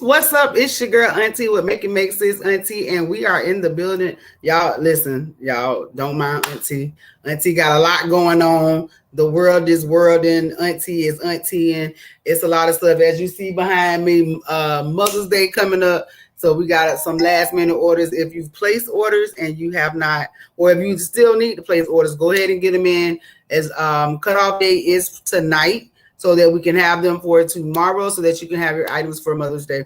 What's up? It's your girl Auntie with Make It Make Sense Auntie, and we are in the building. Y'all, listen, y'all don't mind Auntie. Auntie got a lot going on. The world is worlding. Auntie is auntieing. It's a lot of stuff. As you see behind me, Mother's Day coming up. So we got some last minute orders. If you've placed orders and you have not, or if you still need to place orders, go ahead and get them in. As cutoff date is tonight, so that we can have them for tomorrow, so that you can have your items for Mother's Day.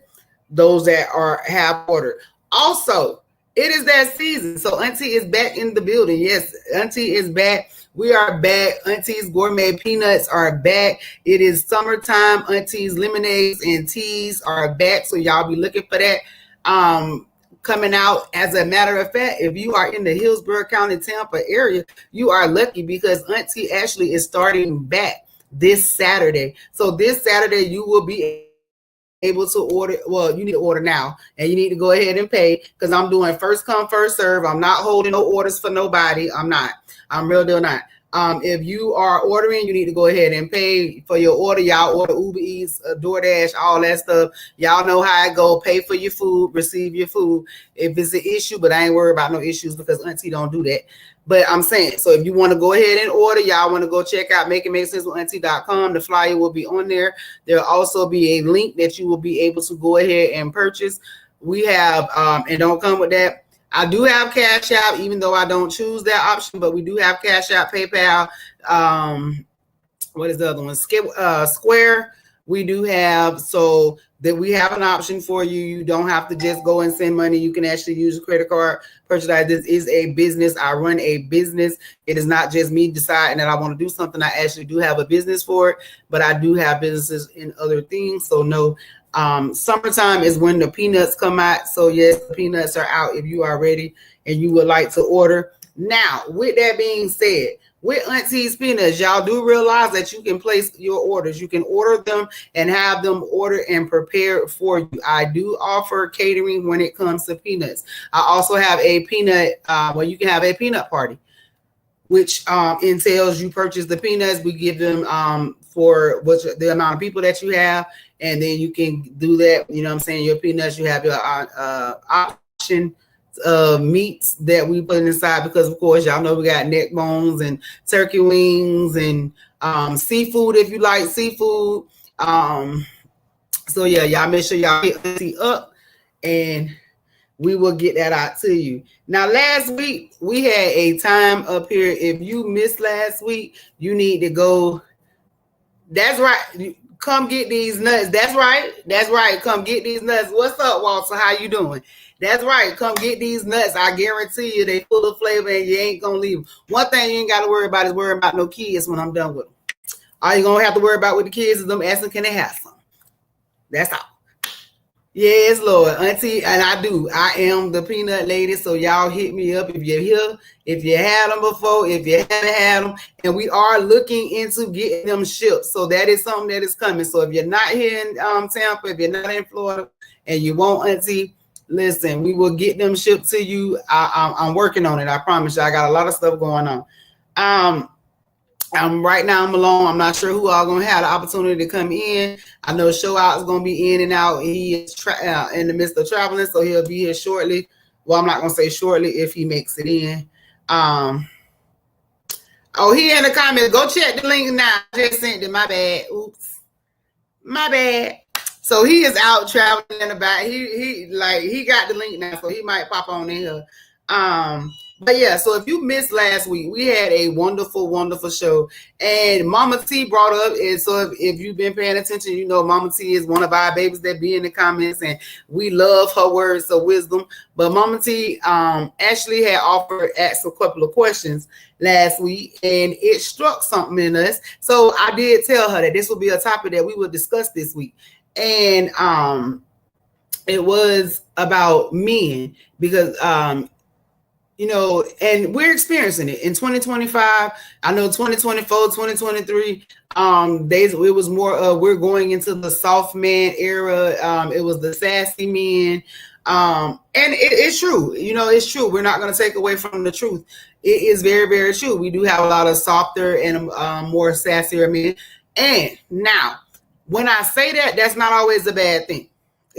Those that are have ordered. Also, it is that season, so Auntie is back in the building. Yes, Auntie is back. We are back. Auntie's Gourmet Peanuts are back. It is summertime. Auntie's lemonades and teas are back, so y'all be looking for that. Coming out. As a matter of fact, if you are in the Hillsborough County, Tampa area, you are lucky because Auntie actually is starting back this Saturday. So this Saturday you will be able to order. Well, you need to order now, and you need to go ahead and pay, because I'm doing first come first serve. I'm not holding no orders for nobody. I'm real deal not. If you are ordering, you need to go ahead and pay for your order. Y'all order Uber Eats, DoorDash, all that stuff. Y'all know how it go. Pay for your food, receive your food. If it's an issue, but I ain't worried about no issues because Auntie don't do that. But I'm saying, so if you want to go ahead and order, y'all want to go check out makeitmakesense.com. The flyer will be on there. There'll also be a link that you will be able to go ahead and purchase. We have, and don't come with that, I do have Cash App, even though I don't choose that option, but we do have Cash App, PayPal. What is the other one? Square. We do have, so that we have an option for you. You don't have to just go and send money. You can actually use a credit card purchase. This is a business. I run a business. It is not just me deciding that I want to do something. I actually do have a business for it, but I do have businesses in other things. So no, summertime is when the peanuts come out. So yes, the peanuts are out if you are ready and you would like to order. Now, with that being said, with Auntie's Peanuts, y'all do realize that you can place your orders. You can order them and have them ordered and prepared for you. I do offer catering when it comes to peanuts. I also have a peanut, you can have a peanut party, which entails you purchase the peanuts. We give them for the amount of people that you have, and then you can do that. You know what I'm saying? Your peanuts, you have your option meats that we put inside, because of course y'all know we got neck bones and turkey wings and seafood if you like seafood. So yeah, y'all make sure y'all hit Auntie up and we will get that out to you. Now, last week we had a time up here. If you missed last week, you need to go. That's right. Come get these nuts. That's right. That's right. Come get these nuts. What's up, Walter? How you doing? That's right. Come get these nuts. I guarantee you they full of flavor and you ain't going to leave them. One thing you ain't got to worry about is worrying about no kids when I'm done with them. All you're going to have to worry about with the kids is them asking, can they have some? That's all. Yes, Lord. Auntie, and I do. I am the peanut lady, so y'all hit me up if you're here, if you had them before, if you haven't had them. And we are looking into getting them shipped. So that is something that is coming. So if you're not here in Tampa, if you're not in Florida, and you want Auntie, listen, we will get them shipped to you. I'm working on it. I promise you. I got a lot of stuff going on. Right now I'm alone. I'm not sure who all gonna have the opportunity to come in. I know Show Out is gonna be in and out. He is in the midst of traveling, so he'll be here shortly. Well, I'm not gonna say shortly if he makes it in. Oh, he in the comments. Go check the link now. I just sent it. My bad. Oops. My bad. So he is out traveling about. He got the link now, so he might pop on in here. But yeah, so if you missed last week, we had a wonderful, wonderful show. And Mama T brought up, and so if you've been paying attention, you know Mama T is one of our babies that be in the comments, and we love her words of wisdom. But Mama T actually had asked a couple of questions last week, and it struck something in us. So I did tell her that this would be a topic that we would discuss this week. And it was about men, because you know, and we're experiencing it in 2025. I know 2024, 2023, it was more we're going into the soft man era. It was the sassy men. And it's true. You know, it's true. We're not going to take away from the truth. It is very, very true. We do have a lot of softer and more sassier men. And now, when I say that, that's not always a bad thing.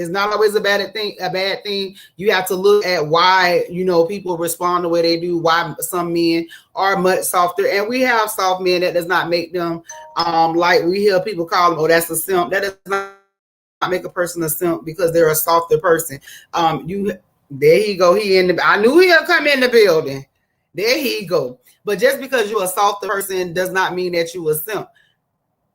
It's not always a bad thing. You have to look at why, you know, people respond the way they do, why some men are much softer. And we have soft men. That does not make them like we hear people call them, oh, that's a simp. That does not make a person a simp because they're a softer person. There he go. I knew he'll come in the building. There he go. But just because you're a softer person does not mean that you a simp.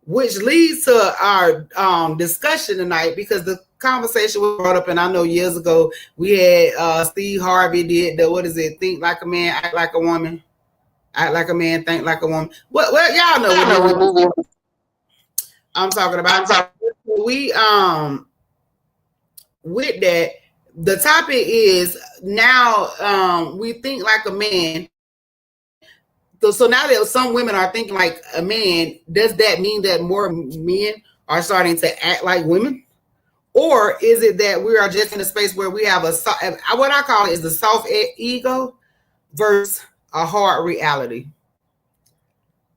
Which leads to our discussion tonight, because the conversation was brought up, and I know years ago we had Steve Harvey did the, what is it? Think like a man, act like a woman. Act like a man, think like a woman. Well, y'all know what movie I'm talking about. We with that, the topic is now we think like a man. So now that some women are thinking like a man, does that mean that more men are starting to act like women? Or is it that we are just in a space where we have what I call it is the soft ego versus a hard reality?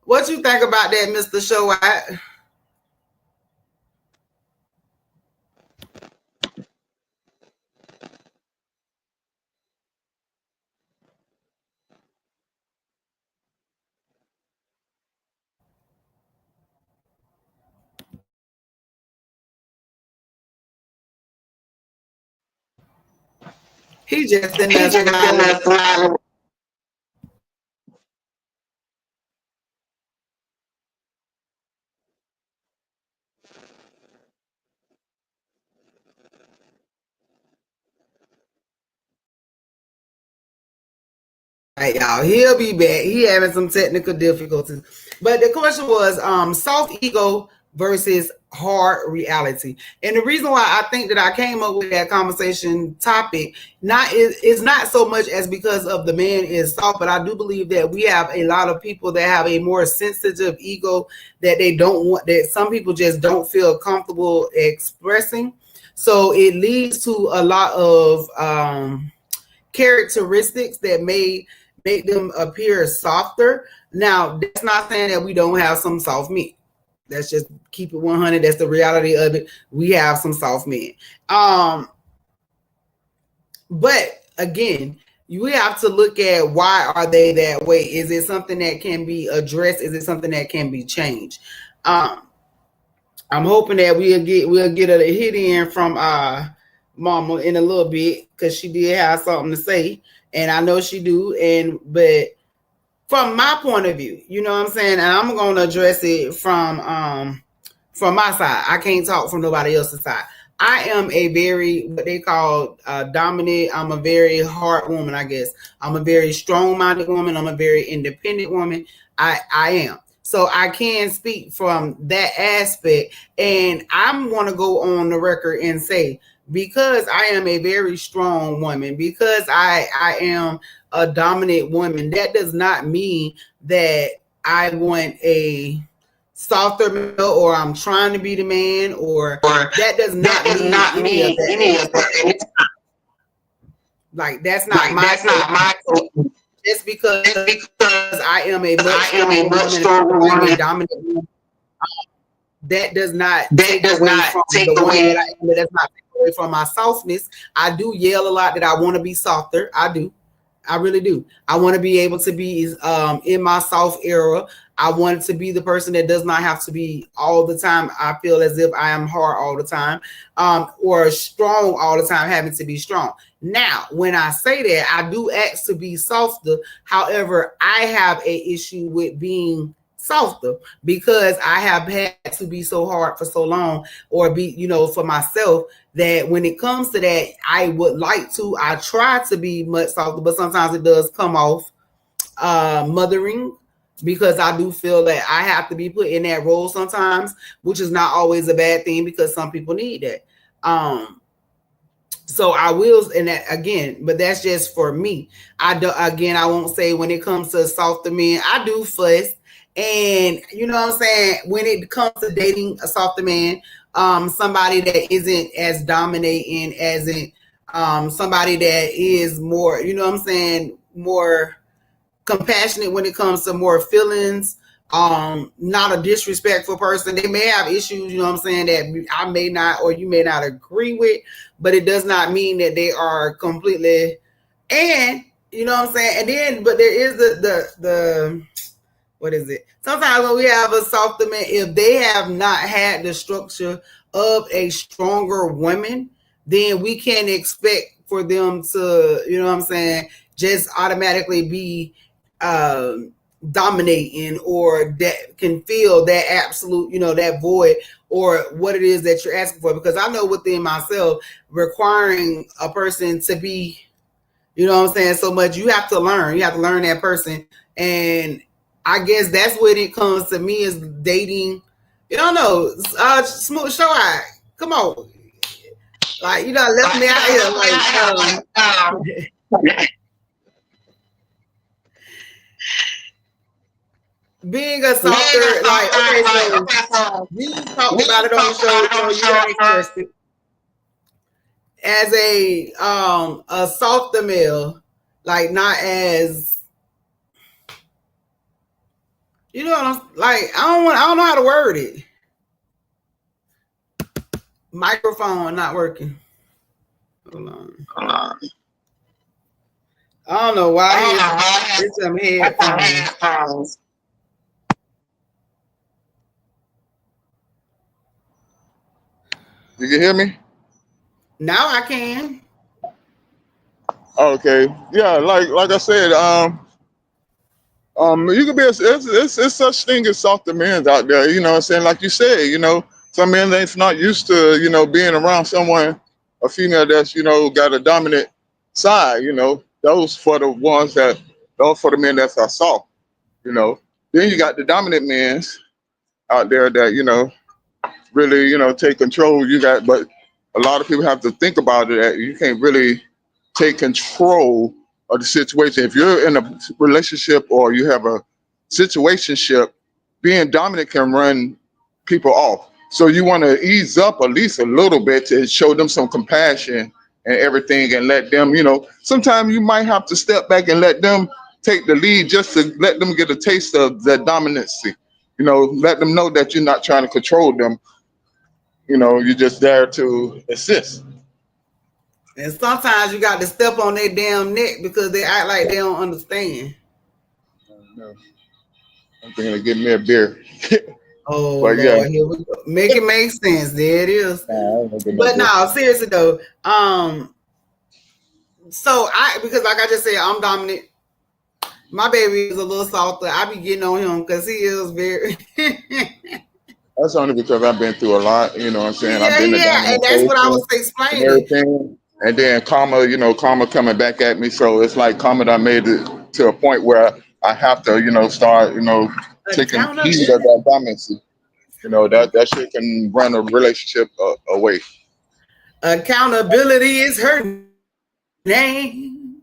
What you think about that, Mr. Show? He just in there smiling. Right, y'all. He'll be back. He having some technical difficulties. But the question was soft ego versus hard reality. And the reason why I think that I came up with that conversation topic is not so much as because of the man is soft, but I do believe that we have a lot of people that have a more sensitive ego that they don't want, that some people just don't feel comfortable expressing. So it leads to a lot of characteristics that may make them appear softer. Now, that's not saying that we don't have some soft men. Let's just keep it 100. That's the reality of it. We have some soft men. But again, we have to look at why are they that way? Is it something that can be addressed? Is it something that can be changed? I'm hoping that we'll get a hit in from Mama in a little bit, because she did have something to say, and I know she do. But from my point of view, you know what I'm saying, and I'm going to address it from my side. I can't talk from nobody else's side. I am a very, what they call dominant. I'm a very hard woman, I guess. I'm a very strong-minded woman. I'm a very independent woman. I am. So I can speak from that aspect, and I'm going to go on the record and say, because I am a very strong woman, because I am a dominant woman, that does not mean that I want a softer male, or I'm trying to be the man, or that does not mean any of that. Like, that's not my just because I am a much stronger woman, dominant woman, that does not take away from my softness. I do yell a lot that I want to be softer. I do. I really do. I want to be able to be in my soft era. I want to be the person that does not have to be all the time. I feel as if I am hard all the time, or strong all the time, having to be strong. Now, when I say that, I do ask to be softer. However, I have a issue with being softer because I have had to be so hard for so long, or be, for myself, that when it comes to that, I try to be much softer, but sometimes it does come off mothering, because I do feel that I have to be put in that role sometimes, which is not always a bad thing, because some people need that. So I will, and that again, but that's just for me. I won't say when it comes to softer men, I do fuss. And you know what I'm saying? When it comes to dating a softer man, somebody that isn't as dominating, somebody that is more, more compassionate when it comes to more feelings, not a disrespectful person. They may have issues, you know what I'm saying, that I may not or you may not agree with, but it does not mean that they are completely, and you know what I'm saying. And then, but there is the what is it? Sometimes when we have a softer man, if they have not had the structure of a stronger woman, then we can't expect for them to, you know what I'm saying, just automatically be dominating, or that can feel that absolute, you know, that void or what it is that you're asking for. Because I know within myself, requiring a person to be, you know what I'm saying, so much, you have to learn that person. And I guess that's when it comes to me is dating. You don't know, smooth show eye. Come on, like you know, left me out here like being a softer. Like okay, so we talked about it on the show. So you have expressed it as a softer male, like not as. You know what I'm like? I don't know how to word it. Microphone not working. Hold on. I don't know why it's some headphones. You can hear me? Now I can. Okay. Yeah, like I said, you could be it's such thing as softer men out there, you know what I'm saying? Like you said, you know, some men that's not used to, you know, being around someone, a female that's, you know, got a dominant side, you know, those for the men that are soft, you know. Then you got the dominant men out there that, you know, really, you know, take control. But a lot of people have to think about it that you can't really take control of the situation. If you're in a relationship or you have a situationship, being dominant can run people off. So you want to ease up at least a little bit to show them some compassion and everything, and let them, you know, sometimes you might have to step back and let them take the lead just to let them get a taste of that dominancy. You know, let them know that you're not trying to control them. You know, you're just there to assist. And sometimes you got to step on their damn neck because they act like they don't understand. I'm thinking of getting me a beer. Oh but Lord, yeah. Here we go. Make it make sense. There it is. But no, seriously though. So because like I just said, I'm dominant. My baby is a little softer. I be getting on him because he is very. That's only because I've been through a lot, you know what I'm saying? Yeah, I've been and that's what I was explaining. And everything. And then karma coming back at me. So it's like karma, I made it to a point where I have to, you know, start, you know, taking heed of that dominancy. You know, that shit can run a relationship away. Accountability is her name.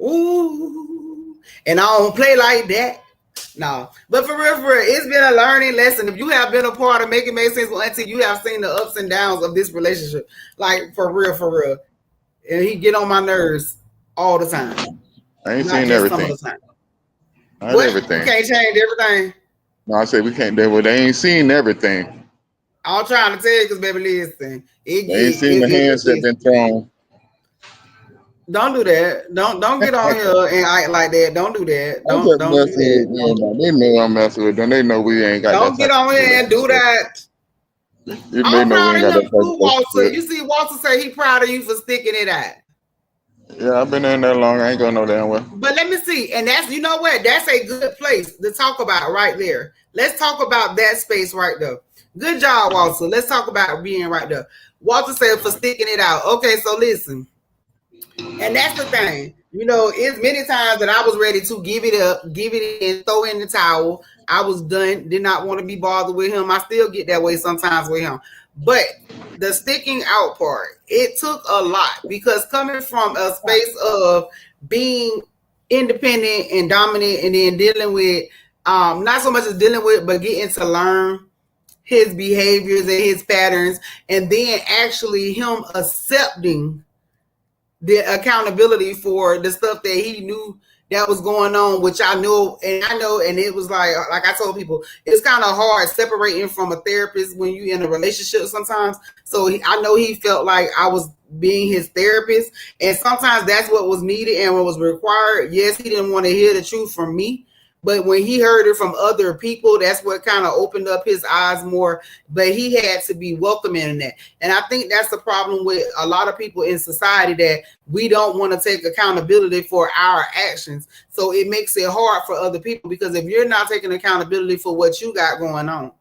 Ooh. And I don't play like that. No, but for real, it's been a learning lesson. If you have been a part of Make It Make Sense with Auntie, you have seen the ups and downs of this relationship. Like for real. And he get on my nerves all the time. I ain't seen everything. Some of the time. Not everything. You can't change everything. No, I say we can't. They ain't seen everything. I'm trying to tell you because, baby, listen. They ain't seen the hands that been thrown. Don't do that. Don't get on here and act like that. Don't do that. Don't do that. They know I'm messing with them. They know we ain't got. Don't get on here and do that. I'm proud of him too, Walter. You see, Walter say he proud of you for sticking it out. Yeah, I've been in there long. I ain't going no damn well. But let me see, and that's, you know what? That's a good place to talk about right there. Let's talk about that space right there. Good job, Walter. Let's talk about being right there. Walter said for sticking it out. Okay, so listen. And that's the thing. You know, it's many times that I was ready to give it up, give it in, throw in the towel. I was done, did not want to be bothered with him. I still get that way sometimes with him. But the sticking out part, it took a lot, because coming from a space of being independent and dominant, and then dealing with, not so much as dealing with, but getting to learn his behaviors and his patterns, and then actually him accepting the accountability for the stuff that he knew that was going on, which I know, and it was like I told people, it's kind of hard separating from a therapist when you're in a relationship sometimes. So I know he felt like I was being his therapist, and sometimes that's what was needed and what was required. Yes, he didn't want to hear the truth from me, but when he heard it from other people, that's what kind of opened up his eyes more. But he had to be welcoming in that. And I think that's the problem with a lot of people in society, that we don't want to take accountability for our actions. So it makes it hard for other people, because if you're not taking accountability for what you got going on,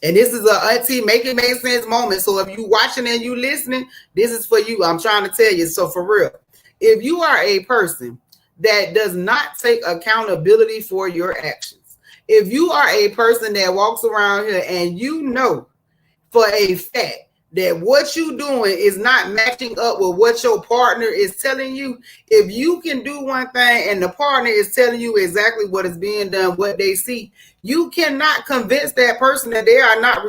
and this is a Auntie Make It Make Sense moment. So if you watching and you listening, this is for you. I'm trying to tell you. So for real, if you are a person that does not take accountability for your actions, if you are a person that walks around here and you know for a fact that what you doing is not matching up with what your partner is telling you, if you can do one thing and the partner is telling you exactly what is being done, what they see, you cannot convince that person that they are not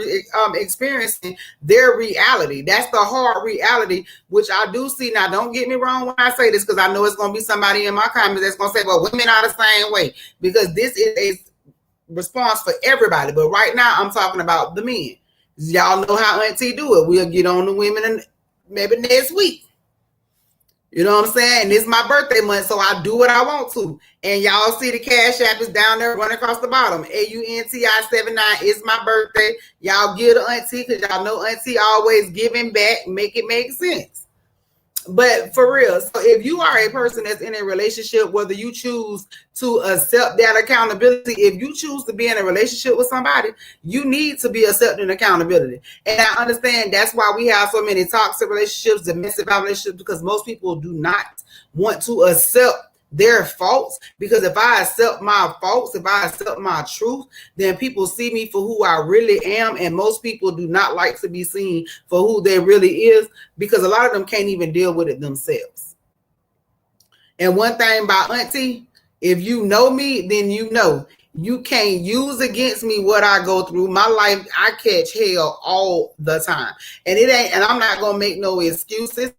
experiencing their reality. That's the hard reality, which I do see. Now, don't get me wrong when I say this, because I know it's going to be somebody in my comments that's going to say, well, women are the same way, because this is a response for everybody. But right now, I'm talking about the men. Y'all know how Auntie do it. We'll get on the women maybe next week. You know what I'm saying? And it's my birthday month, so I do what I want to. And y'all see the Cash App is down there running across the bottom. AUNTI79 is my birthday. Y'all give to Auntie, because y'all know Auntie always giving back, make it make sense. But for real, so if you are a person that's in a relationship, whether you choose to accept that accountability, if you choose to be in a relationship with somebody, you need to be accepting accountability. And I understand that's why we have so many toxic relationships, domestic relationships, because most people do not want to accept their faults. Because if I accept my faults, if I accept my truth, then people see me for who I really am. And most people do not like to be seen for who they really is, because a lot of them can't even deal with it themselves. And one thing about Auntie, if you know me, then you know you can't use against me what I go through. My life, I catch hell all the time. And it ain't, and I'm not gonna make no excuses.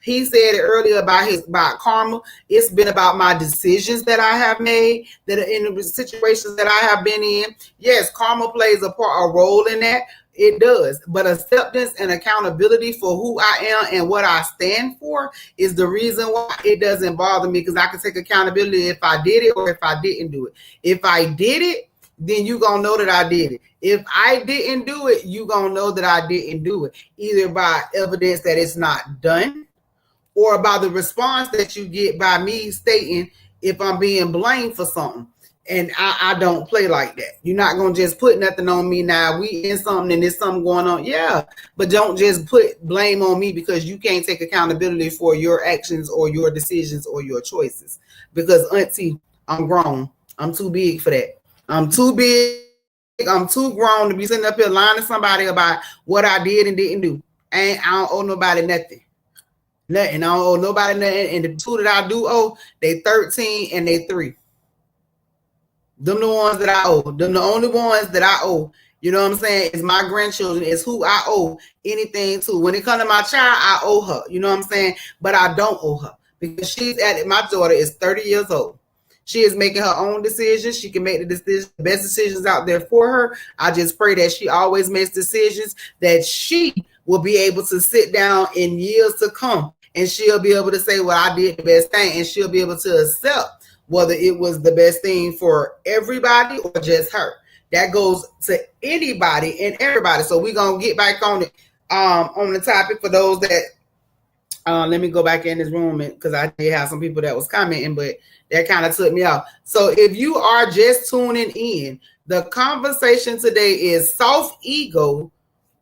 He said it earlier about karma. It's been about my decisions that I have made, that are in the situations that I have been in. Yes, karma plays a role in that. It does. But acceptance and accountability for who I am and what I stand for is the reason why it doesn't bother me, because I can take accountability if I did it or if I didn't do it. If I did it, then you gonna know that I did it. If I didn't do it, you gonna know that I didn't do it, either by evidence that it's not done, or by the response that you get by me stating if I'm being blamed for something. And I don't play like that. You're not gonna just put nothing on me. Now we in something and there's something going on, yeah, but don't just put blame on me, because you can't take accountability for your actions or your decisions or your choices. Because Auntie, I'm grown. I'm too big for that. I'm too big. I'm too grown to be sitting up here lying to somebody about what I did and didn't do. I don't owe nobody nothing. Nothing. I don't owe nobody nothing. And the two that I do owe, they 13 and they 3. Them the ones that I owe. Them the only ones that I owe. You know what I'm saying? It's my grandchildren. It's who I owe anything to. When it comes to my child, I owe her. You know what I'm saying? But I don't owe her, because she's at it. My daughter is 30 years old. She is making her own decisions. She can make the best decisions out there for her. I just pray that she always makes decisions that she will be able to sit down in years to come, and she'll be able to say, well, I did the best thing, and she'll be able to accept whether it was the best thing for everybody or just her. That goes to anybody and everybody. So we're going to get back on it, on the topic for those that, let me go back in this room, because I did have some people that was commenting, but that kind of took me off. So if you are just tuning in, the conversation today is soft ego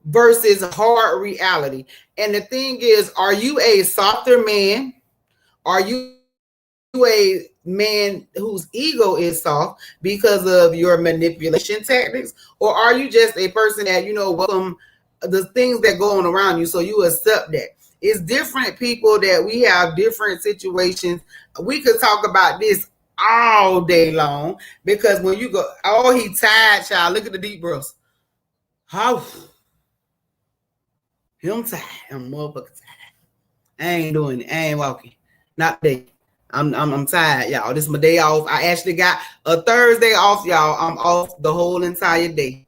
versus hard reality. And the thing is, are you a softer man? Are you a man whose ego is soft because of your manipulation tactics? Or are you just a person that, welcome the things that go on around you, so you accept that? It's different people that we have different situations. We could talk about this all day long, because when you go, oh, he tired, child. Look at the deep breaths. How? I'm tired. I'm motherfucking tired. I ain't doing it. I ain't walking. Not today. I'm tired, y'all. This is my day off. I actually got a Thursday off, y'all. I'm off the whole entire day.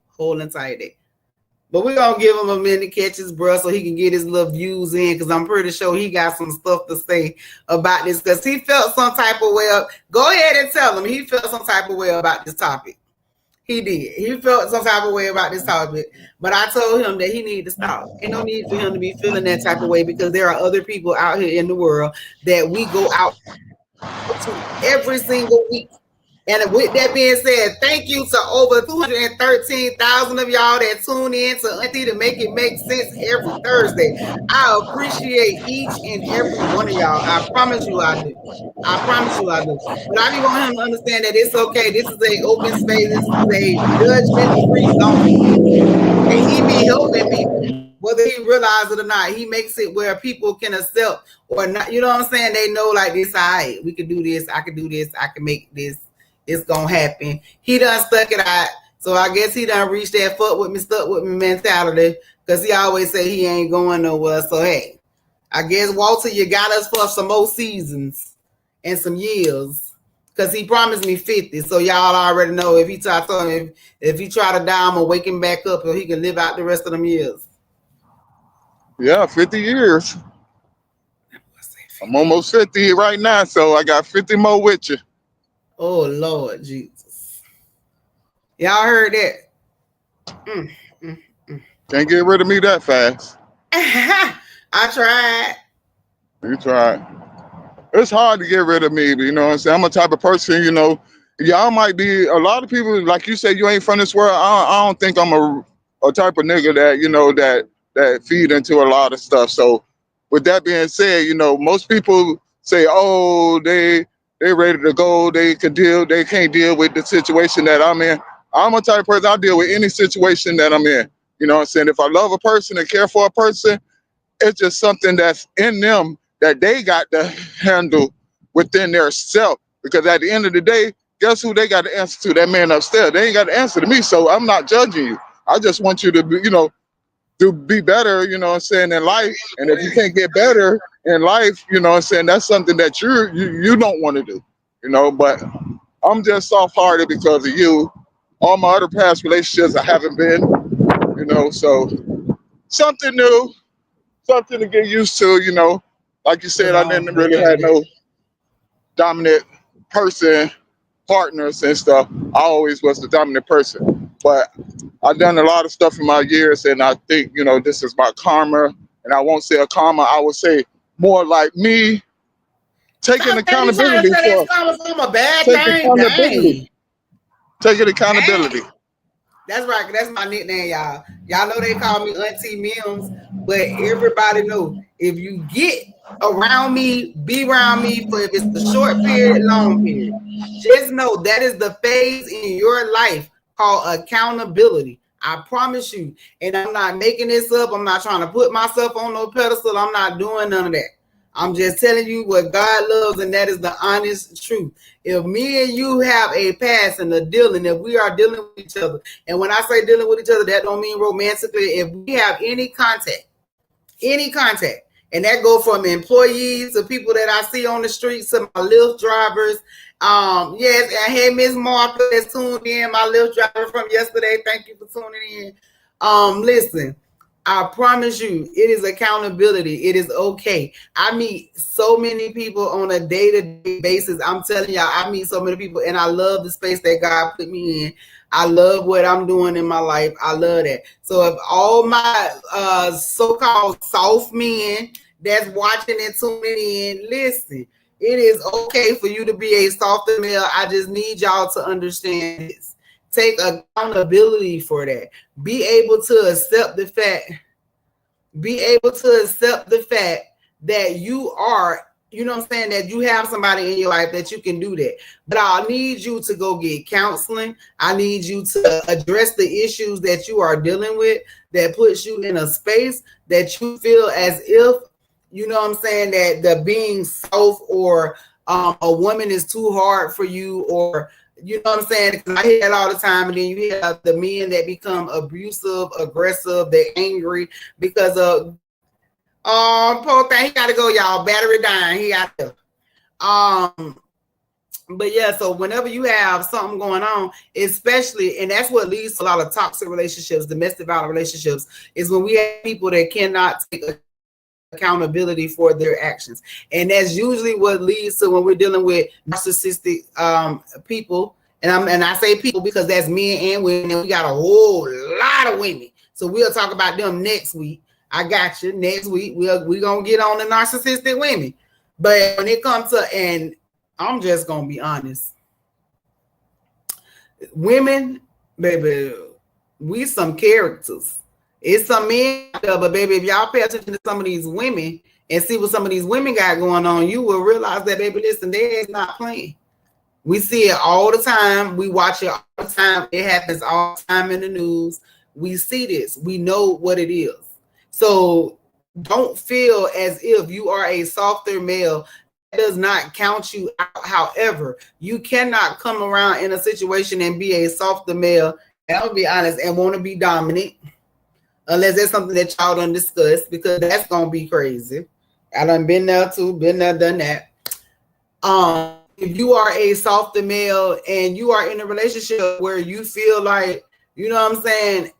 But we're gonna give him a minute catches, bro, so he can get his little views in, because I'm pretty sure he got some stuff to say about this, because he felt some type of way. Go ahead and tell him he felt some type of way about this topic. He did. He felt some type of way about this topic, but I told him that he needed to stop. Ain't no need for him to be feeling that type of way, because there are other people out here in the world that we go out to every single week. And with that being said, thank you to over 213,000 of y'all that tune in to Auntie to make it make sense every Thursday. I appreciate each and every one of y'all. I promise you I do. I promise you I do. But I just want him to understand that it's okay. This is an open space. This is a judgment-free zone. And he be helping people, whether he realizes it or not. He makes it where people can accept or not. You know what I'm saying? They know, like, this, all right, we can do this. I can do this. I can make this. It's gonna happen. He done stuck it out. So I guess he done reached that stuck with me mentality, because he always say he ain't going nowhere. So hey, I guess Walter, you got us for some more seasons and some years, because he promised me 50. So y'all already know if he try to die, I'm gonna wake him back up so he can live out the rest of them years. Yeah, 50 years. I'm almost 50 right now, so I got 50 more with you. Oh Lord Jesus. Y'all heard that? Can't get rid of me that fast. I tried. You tried. It's hard to get rid of me, but you know what I'm saying? I'm a type of person, you know, y'all might be, a lot of people, like you said, you ain't from this world. I don't think I'm a type of nigga that, you know, that feed into a lot of stuff. So with that being said, you know, most people say, oh, they ready to go, they can't deal with the situation that I'm in. I'm a type of person, I deal with any situation that I'm in. You know what I'm saying? If I love a person and care for a person, it's just something that's in them that they got to handle within their self. Because at the end of the day, guess who they got to answer to? That man upstairs. They ain't got to answer to me. So I'm not judging you. I just want you to be, you know, to be better, you know what I'm saying, in life. And if you can't get better in life, you know what I'm saying, that's something that you don't want to do, you know. But I'm just soft-hearted because of you. All my other past relationships I haven't been, you know, so something new, something to get used to, you know. Like you said, I didn't really have no dominant person, partners and stuff. I always was the dominant person. But I've done a lot of stuff in my years, and I think, you know, this is my karma. And I won't say a karma, I would say more like me taking accountability for taking accountability. That's right. That's my nickname, y'all. Y'all know they call me Auntie Mims, but everybody know if you get around me, be around me for if it's a short period, long period, just know that is the phase in your life called accountability. I promise you. And I'm not making this up. I'm not trying to put myself on no pedestal. I'm not doing none of that. I'm just telling you what God loves, and that is the honest truth. If me and you have a past and a dealing, if we are dealing with each other, and when I say dealing with each other, that don't mean romantically. If we have any contact, and that go from employees to people that I see on the streets to my Lyft drivers. Yes, I had Miss Martha that's tuned in, my Lyft driver from yesterday. Thank you for tuning in. Listen. I promise you, it is accountability. It is okay. I meet so many people on a day-to-day basis. I'm telling y'all, I meet so many people, and I love the space that God put me in. I love what I'm doing in my life. I love that. So if all my so-called soft men that's watching and tuning in, listen, it is okay for you to be a softer male. I just need y'all to understand this. Take accountability for that. Be able to accept the fact. Be able to accept the fact that you are, you know what I'm saying, that you have somebody in your life that you can do that. But I need you to go get counseling. I need you to address the issues that you are dealing with that puts you in a space that you feel as if, you know what I'm saying, that the being soft or a woman is too hard for you, or you know what I'm saying? Because I hear that all the time, and then you have the men that become abusive, aggressive, they're angry because of poor thing. He gotta go, y'all. Battery dying. He out there. But yeah, so whenever you have something going on, especially, and that's what leads to a lot of toxic relationships, domestic violence relationships, is when we have people that cannot take accountability for their actions. And that's usually what leads to when we're dealing with narcissistic people. And I say people because that's men and women, and we got a whole lot of women. So we'll talk about them next week. I got you. Next week, we're going to get on the narcissistic women. But when it comes to, and I'm just going to be honest, women, baby, we some characters. It's some men out there, but baby, if y'all pay attention to some of these women and see what some of these women got going on, you will realize that, baby, listen, they're not playing. We see it all the time. We watch it all the time. It happens all the time in the news. We see this. We know what it is. So don't feel as if you are a softer male. That does not count you out. However, you cannot come around in a situation and be a softer male, and I'll be honest, and want to be dominant. Unless that's something that y'all done discuss, because that's gonna be crazy. I done been there too, been there, done that. If you are a softer male and you are in a relationship where you feel like, you know what I'm saying,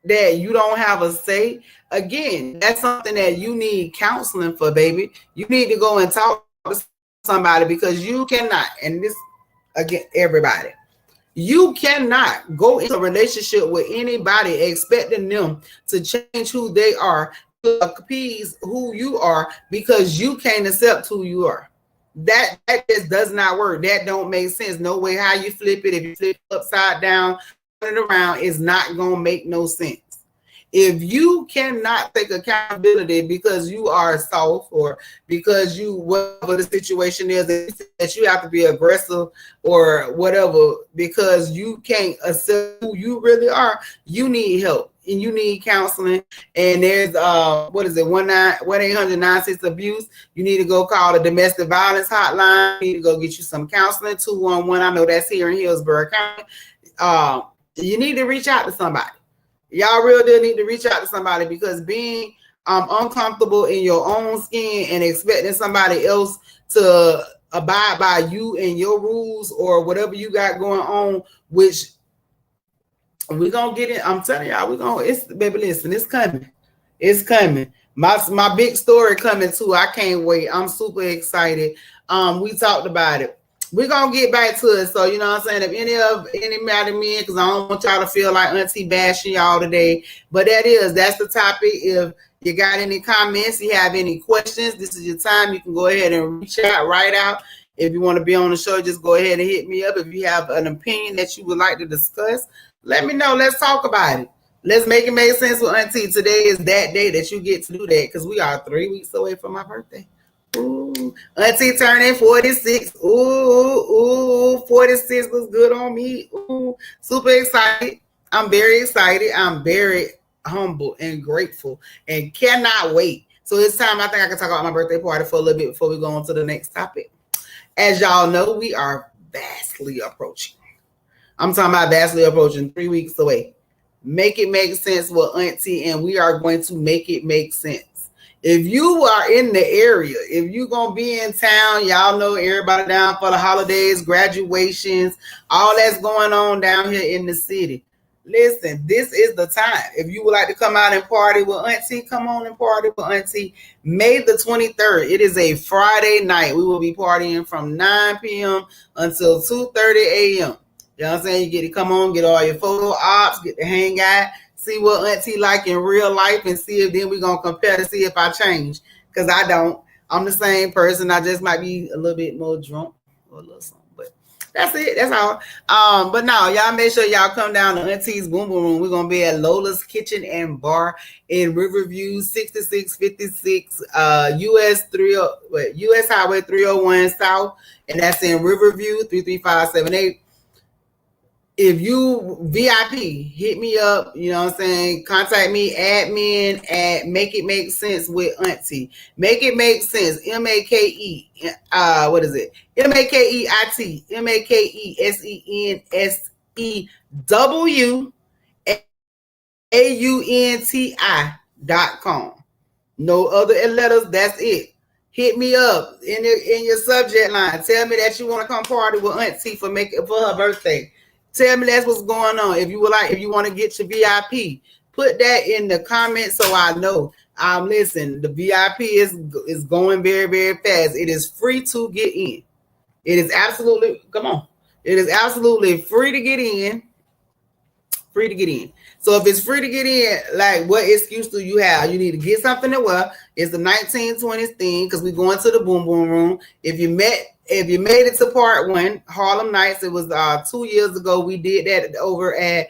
that you don't have a say, again, that's something that you need counseling for, baby. You need to go and talk to somebody, because you cannot, and this, again, everybody, you cannot go into a relationship with anybody expecting them to change who they are, to appease who you are, because you can't accept who you are. That just does not work. That don't make sense. No way how you flip it. If you flip it upside down, turn it around, it's not going to make no sense. If you cannot take accountability because you are soft, or because you, whatever the situation is, that you have to be aggressive or whatever, because you can't accept who you really are, you need help and you need counseling. And there's 1-800-96-ABUSE. You need to go call the domestic violence hotline. You need to go get you some counseling. 211. I know that's here in Hillsborough County. You need to reach out to somebody. Y'all real deal need to reach out to somebody, because being uncomfortable in your own skin and expecting somebody else to abide by you and your rules or whatever you got going on, which we're gonna get it. I'm telling y'all, baby, listen, it's coming. It's coming. My big story coming too. I can't wait. I'm super excited. We talked about it. We're going to get back to it. So, you know what I'm saying? If any matter men, because I don't want y'all to feel like Auntie bashing y'all today. But that's the topic. If you got any comments, you have any questions, this is your time. You can go ahead and reach out, write out. If you want to be on the show, just go ahead and hit me up. If you have an opinion that you would like to discuss, let me know. Let's talk about it. Let's make it make sense with Auntie. Today is that day that you get to do that, because we are 3 weeks away from my birthday. Ooh, Auntie turning 46. Ooh, 46 looks good on me. Ooh, super excited. I'm very excited. I'm very humble and grateful and cannot wait. So it's time. I think I can talk about my birthday party for a little bit before we go on to the next topic. As y'all know, we are vastly approaching. I'm talking about vastly approaching, 3 weeks away. Make it make sense with Auntie, and we are going to make it make sense. If you are in the area, if you're going to be in town, y'all know everybody down for the holidays, graduations, all that's going on down here in the city. Listen, this is the time. If you would like to come out and party with Auntie, come on and party with Auntie. May the 23rd. It is a Friday night. We will be partying from 9 p.m. until 2:30 a.m. You know what I'm saying? You get to come on, get all your photo ops, get to hang out, see what Auntie like in real life, and see if then we're going to compare to see if I change. Because I don't. I'm the same person. I just might be a little bit more drunk or a little something. But that's it. That's all. But no, y'all make sure y'all come down to Auntie's Boom Boom Room. We're going to be at Lola's Kitchen and Bar in Riverview, 6656 US Highway 301 South. And that's in Riverview, 33578. If you VIP, hit me up, you know what I'm saying? Contact me, admin at Make It Make Sense with Auntie. Make It Make Sense, MAKE, what is it? MAKEIT, MAKESENSEWAUNTI.com. No other letters, that's it. hit me up in your subject line. Tell me that you want to come party with Auntie for her birthday. Tell me that's what's going on. If you want to get your VIP, put that in the comments so I know. Listen, the VIP is going very, very fast. It is free to get in. It is absolutely, come on. It is absolutely free to get in. Free to get in. So if it's free to get in, like, what excuse do you have? You need to get something to wear. It's the 1920s thing because we're going to the Boom Boom Room. If you made it to part 1, Harlem Nights, it was 2 years ago. We did that over at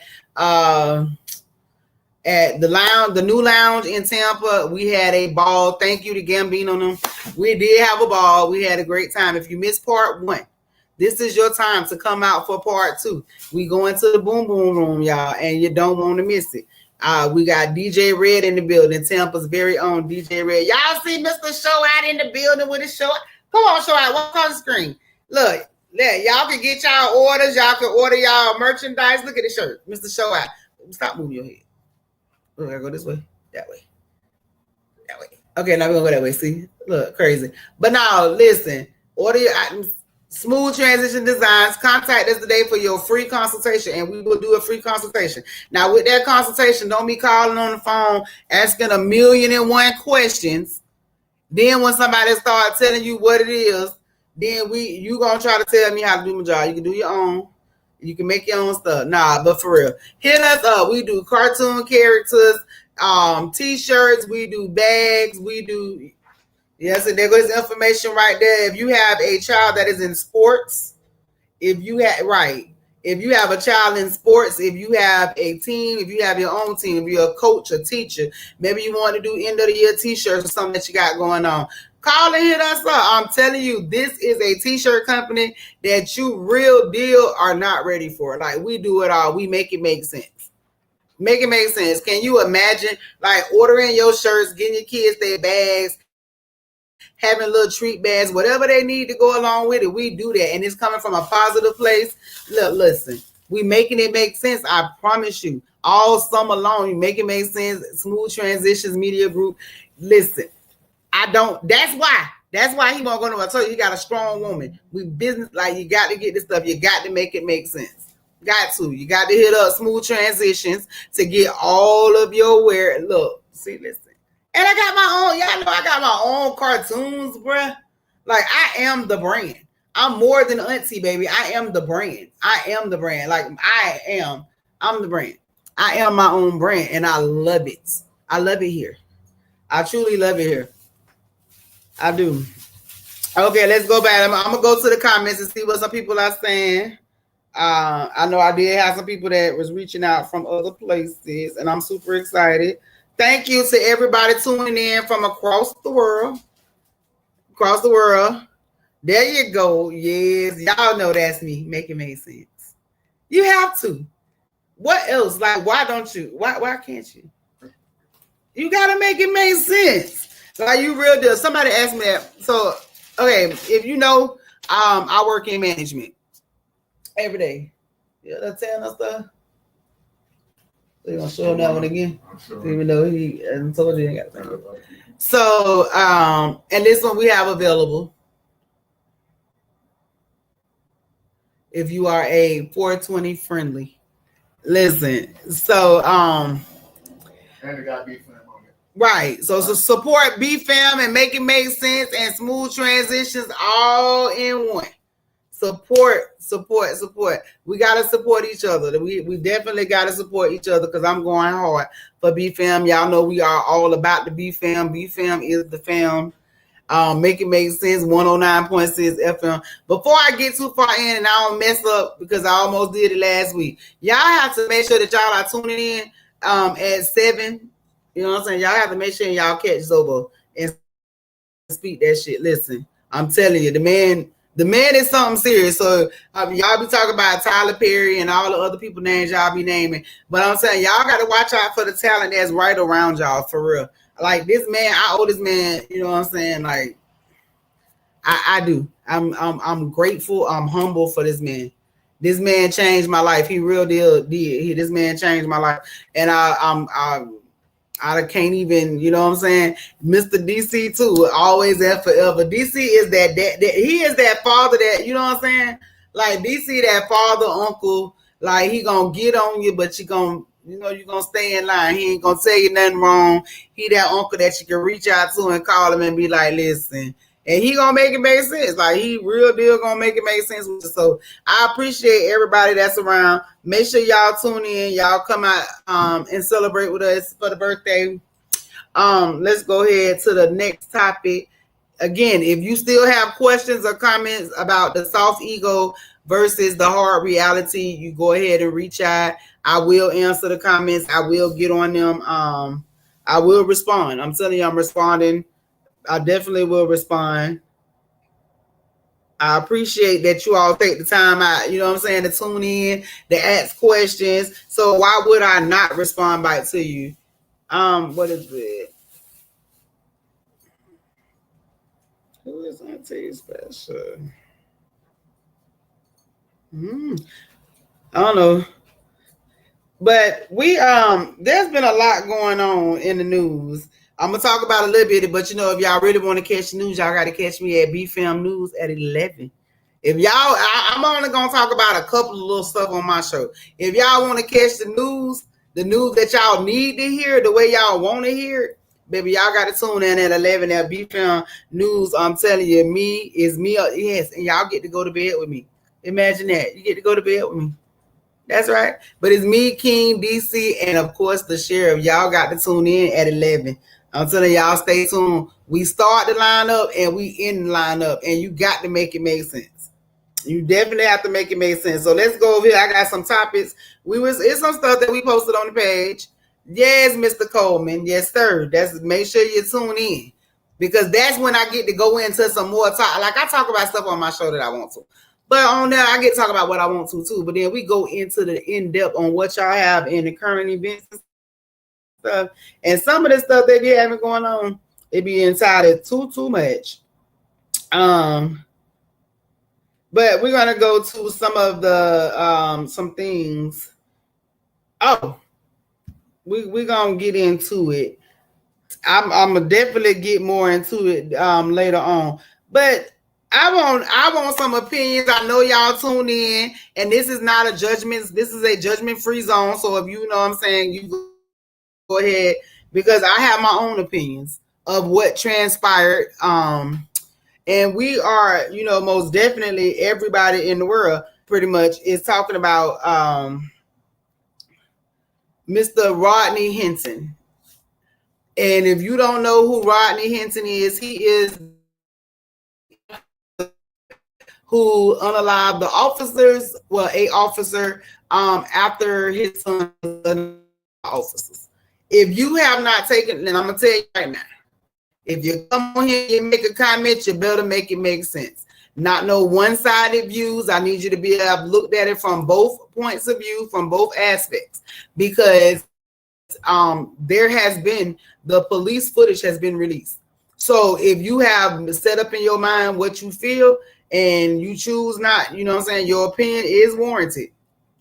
the lounge, the new lounge in Tampa. We had a ball. Thank you to Gambino. We did have a ball. We had a great time. If you missed part 1, this is your time to come out for part 2. We going to the Boom Boom Room, y'all, and you don't want to miss it. We got DJ Red in the building, Tampa's very own DJ Red. Y'all see Mr. Show Out in the building with his show. Come on, Show Out. Walk on the screen. Look, y'all can get y'all orders. Y'all can order y'all merchandise. Look at the shirt, Mr. Show Out. Stop moving your head. We're gonna go this way, that way, that way. Okay, now we're gonna go that way. See, look, crazy. But now, listen, order your items. Smooth Transition Designs. Contact us today for your free consultation, and we will do a free consultation. Now, with that consultation, don't be calling on the phone asking 1,000,001 questions. Then when somebody starts telling you what it is, then you gonna try to tell me how to do my job. You can do your own. You can make your own stuff. Nah, but for real, hit us up. We do cartoon characters, t-shirts. We do bags. We do. Yes, and there goes information right there. If you have a child that is in sports, if you have a child in sports, if you have a team, if you have your own team, if you're a coach, a teacher, maybe you want to do end of the year t-shirts or something that you got going on, call and hit us up. I'm telling you, this is a t-shirt company that you real deal are not ready for. Like, we do it all. We make it make sense. Make it make sense. Can you imagine, like, ordering your shirts, getting your kids their bags, having little treat bags, whatever they need to go along with it, we do that. And it's coming from a positive place. Look, listen, we making it make sense. I promise you, all summer long, you make it make sense. Smooth Transitions Media Group. Listen, that's why he won't go nowhere. I told you, he got a strong woman. We business, like, you got to get this stuff. You got to make it make sense. You got to hit up Smooth Transitions to get all of your wear. Look, see, listen. And I got my own, y'all know I got my own cartoons, bruh. Like, I am the brand. I'm more than Auntie, baby. I am the brand. Like, I'm the brand. I am my own brand, and I love it. I love it here. I truly love it here. I do. Okay, let's go back. I'm going to go to the comments and see what some people are saying. I know I did have some people that was reaching out from other places, and I'm super excited. Thank you to everybody tuning in from across the world. There you go. Yes, y'all know that's me. Make it make sense. You have to. What else? Like, why don't you? Why can't you? You gotta make it make sense. Like, you real deal. Somebody asked me that. So, okay, if you know, I work in management every day. You understand that stuff? So you gonna show him that one again? Sure. Even though he hasn't told you, he ain't got to. So, and this one we have available. If you are a 420 friendly, listen. So, and it got BFAM on it. Right. So support BFAM and make it make sense and Smooth Transitions all in one. Support. We gotta support each other. We definitely gotta support each other because I'm going hard for BFAM. Y'all know we are all about the BFAM. BFAM is the fam. Make it make sense. 109.6 FM. Before I get too far in and I don't mess up because I almost did it last week. Y'all have to make sure that y'all are tuning in at 7. You know what I'm saying? Y'all have to make sure y'all catch Zobo and speak that shit. Listen, I'm telling you, the man is something serious. So y'all be talking about Tyler Perry and all the other people names y'all be naming. But I'm saying y'all got to watch out for the talent that's right around y'all, for real. Like this man, I owe this man, you know what I'm saying? Like I do. I'm grateful. I'm humble for this man. This man changed my life. He real deal did. This man changed my life. And I can't even, you know what I'm saying? Mr. DC too, always and forever. DC is that he is that father that, you know what I'm saying? Like DC, that father, uncle, like he gonna get on you, but you gonna, you know, you gonna stay in line. He ain't gonna tell you nothing wrong. He that uncle that you can reach out to and call him and be like, listen. And he gonna make it make sense. Like he real deal gonna make it make sense. So I appreciate everybody that's around. Make sure y'all tune in. Y'all come out and celebrate with us for the birthday. Let's go ahead to the next topic. Again, if you still have questions or comments about the soft ego versus the hard reality, you go ahead and reach out. I will answer the comments. I will get on them. I will respond. I'm telling you, I'm responding. I definitely will respond. I appreciate that you all take the time out, you know what I'm saying, to tune in, to ask questions. So why would I not respond back to you? What is it? Who is Aunti special? I don't know. But we there's been a lot going on in the news. I'm gonna talk about a little bit, but you know, if y'all really want to catch the news, y'all got to catch me at BFAM News at 11. If y'all, I'm only gonna talk about a couple of little stuff on my show. If y'all want to catch the news that y'all need to hear, the way y'all want to hear it, baby, y'all got to tune in at 11 at BFAM News. I'm telling you, me, yes, and y'all get to go to bed with me. Imagine that, you get to go to bed with me. That's right. But it's me, King, DC, and of course the sheriff. Y'all got to tune in at 11. I'm telling y'all, stay tuned. We start the lineup and we end the lineup, and you got to make it make sense. You definitely have to make it make sense. So let's go over here. I got some topics. It's some stuff that we posted on the page. Yes, Mr. Coleman. Yes, sir. Make sure you tune in, because that's when I get to go into some more talk. Like I talk about stuff on my show that I want to. But on there, I get to talk about what I want to too. But then we go into the in-depth on what y'all have in the current events and stuff. And some of the stuff they be having going on, it be entitled too much. But we're gonna go to some of the some things. Oh, we're gonna get into it. I'm gonna definitely get more into it later on. But I want some opinions. I know y'all tune in, and this is not a judgment. This is a judgment-free zone. So if you know what I'm saying, you go ahead, because I have my own opinions of what transpired. And we are, you know, most definitely everybody in the world pretty much is talking about Mr. Rodney Henson. And if you don't know who Rodney Henson is, he is who unalived the officers, well, a officer, after his son officers. If you have not taken, and I'm gonna tell you right now, if you come on here and make a comment, you better make it make sense. Not no one-sided views. I need you to be able to look at it from both points of view, from both aspects, because there has been, the police footage has been released. So if you have set up in your mind what you feel and you choose not, you know what I'm saying, your opinion is warranted.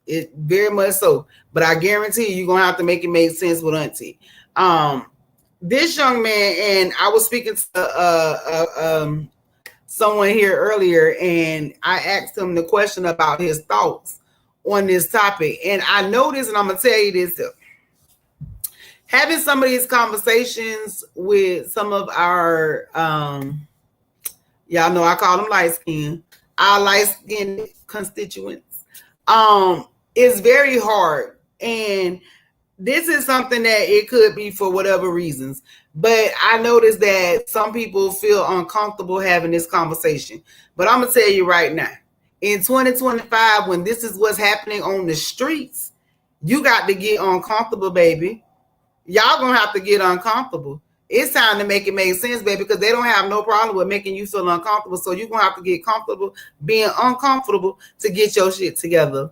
It very much so. But I guarantee you're going to have to make it make sense with Aunti. This young man, and I was speaking to someone here earlier, and I asked him the question about his thoughts on this topic. And I noticed, and I'm going to tell you this, having some of these conversations with some of our, y'all know I call them light skin, our light skin constituents, is very hard. And this is something that it could be for whatever reasons. But I noticed that some people feel uncomfortable having this conversation. But I'm going to tell you right now, in 2025, when this is what's happening on the streets, you got to get uncomfortable, baby. Y'all going to have to get uncomfortable. It's time to make it make sense, baby, because they don't have no problem with making you feel uncomfortable. So you're going to have to get comfortable being uncomfortable to get your shit together.